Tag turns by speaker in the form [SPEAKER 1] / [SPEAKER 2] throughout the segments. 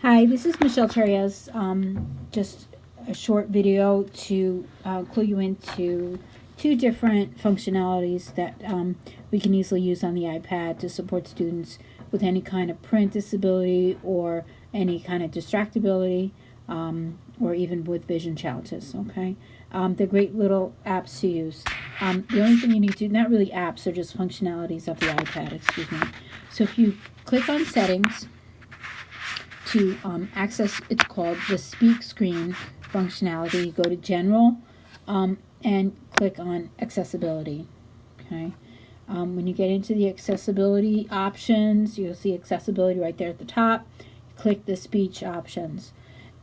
[SPEAKER 1] Hi, this is Michelle Cherriez. Just a short video to clue you into two different functionalities that we can easily use on the iPad to support students with any kind of print disability or any kind of distractibility, or even with vision challenges. Okay, they're great little apps to use. The only thing you need to, not really apps, they're just functionalities of the iPad, excuse me. So if you click on settings, to access, it's called the speak screen functionality. You go to general and click on accessibility. Okay, when you get into the accessibility options, you'll see accessibility right there at the top. Click the speech options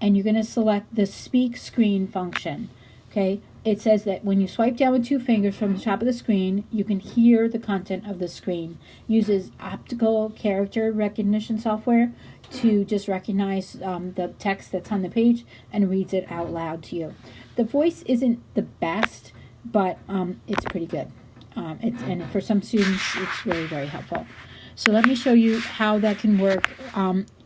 [SPEAKER 1] and you're going to select the speak screen function. Okay, it says that when you swipe down with two fingers from the top of the screen, you can hear the content of the screen. Uses optical character recognition software to just recognize the text that's on the page and reads it out loud to you. The voice isn't the best, but it's pretty good. And for some students, it's really very helpful. So let me show you how that can work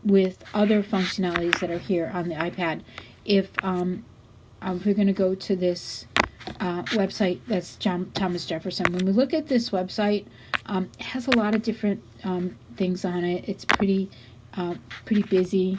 [SPEAKER 1] with other functionalities that are here on the iPad. If we're going to go to this website, that's Thomas Jefferson. When we look at this website, it has a lot of different things on it. It's pretty busy.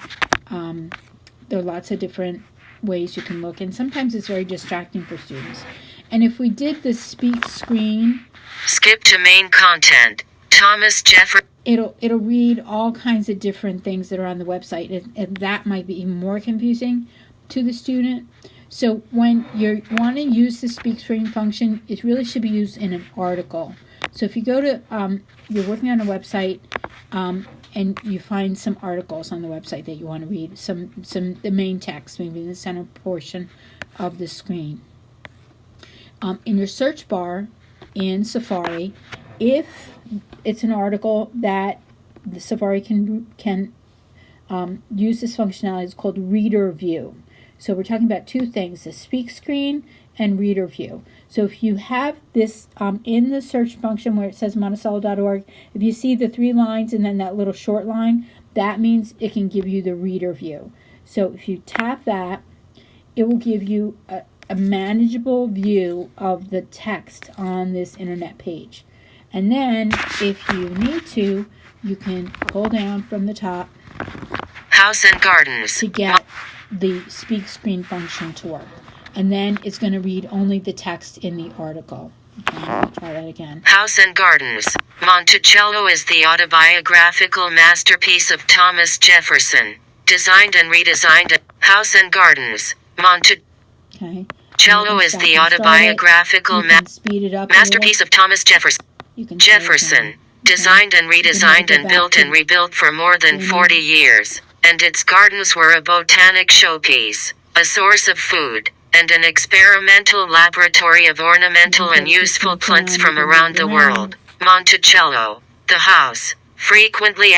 [SPEAKER 1] There are lots of different ways you can look, and sometimes it's very distracting for students. And if we did the speak screen,
[SPEAKER 2] skip to main content, Thomas Jefferson,
[SPEAKER 1] it'll read all kinds of different things that are on the website, and that might be even more confusing to the student. So when you want to use the speak screen function, it really should be used in an article. So if you go to, you're working on a website, and you find some articles on the website that you want to read, the main text, maybe in the center portion of the screen. In your search bar in Safari, if it's an article that the Safari can use this functionality, it's called Reader View. So we're talking about two things, the speak screen and Reader View. So if you have this in the search function where it says Monticello.org, if you see the 3 lines and then that little short line, that means it can give you the Reader View. So if you tap that, it will give you a manageable view of the text on this internet page. And then if you need to, you can pull down from the top
[SPEAKER 2] House and Gardens
[SPEAKER 1] to get the speak screen function to work. And then it's going to read only the text in the article. Okay, I'll try that again.
[SPEAKER 2] House and Gardens. Monticello is the autobiographical masterpiece of Thomas Jefferson, designed and redesigned. House and Gardens. Monticello is the autobiographical masterpiece of Thomas Jefferson. Jefferson, designed and redesigned and built and rebuilt for more than 40 years, and its gardens were a botanic showpiece, a source of food, and an experimental laboratory of ornamental and useful plants from around the world. Monticello, the house, frequently...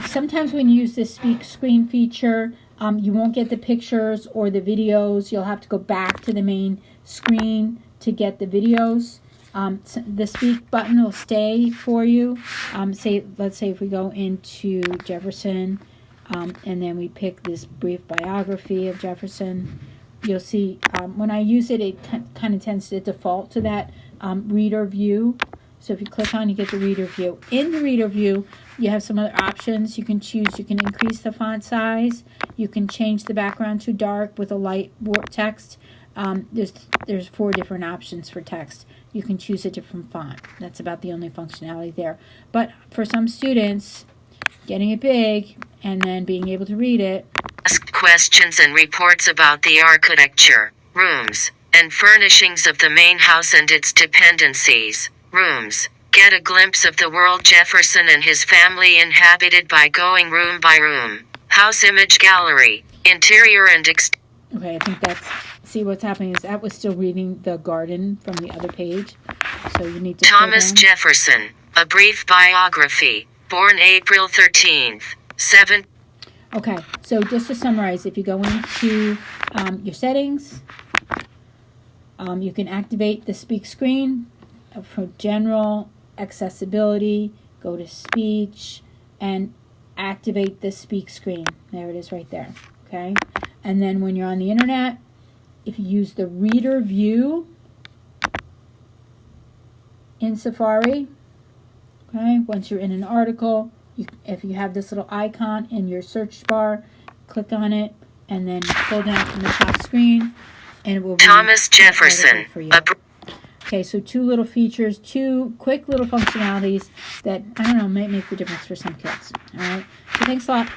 [SPEAKER 1] sometimes when you use this speak screen feature, you won't get the pictures or the videos. You'll have to go back to the main screen to get the videos. The speak button will stay for you. Let's say if we go into Jefferson, and then we pick this brief biography of Jefferson, you'll see when I use it, it kind of tends to default to that reader view. So if you click on, you get the reader view. In the reader view, you have some other options you can choose. You can increase the font size. You can change the background to dark with a light text. There's 4 different options for text. You can choose a different font. That's about the only functionality there. But for some students, getting it big and then being able to read it.
[SPEAKER 2] Ask questions and reports about the architecture, rooms, and furnishings of the main house and its dependencies. Rooms. Get a glimpse of the world Jefferson and his family inhabited by going room by room. House image gallery. Interior and
[SPEAKER 1] Okay, I think that's... See, what's happening is that was still reading the garden from the other page. So you need to...
[SPEAKER 2] Thomas Jefferson. A brief biography. Born April 13th.
[SPEAKER 1] Okay, so just to summarize, if you go into your settings, you can activate the speak screen for general accessibility, go to speech, and activate the speak screen. There it is right there. Okay, and then when you're on the internet, if you use the reader view in Safari, okay, once you're in an article, if you have this little icon in your search bar, click on it and then pull down from the top screen and it will be
[SPEAKER 2] Thomas Jefferson
[SPEAKER 1] for you. Okay, so two little features, two quick little functionalities that, I don't know, might make the difference for some kids. All right, so thanks a lot.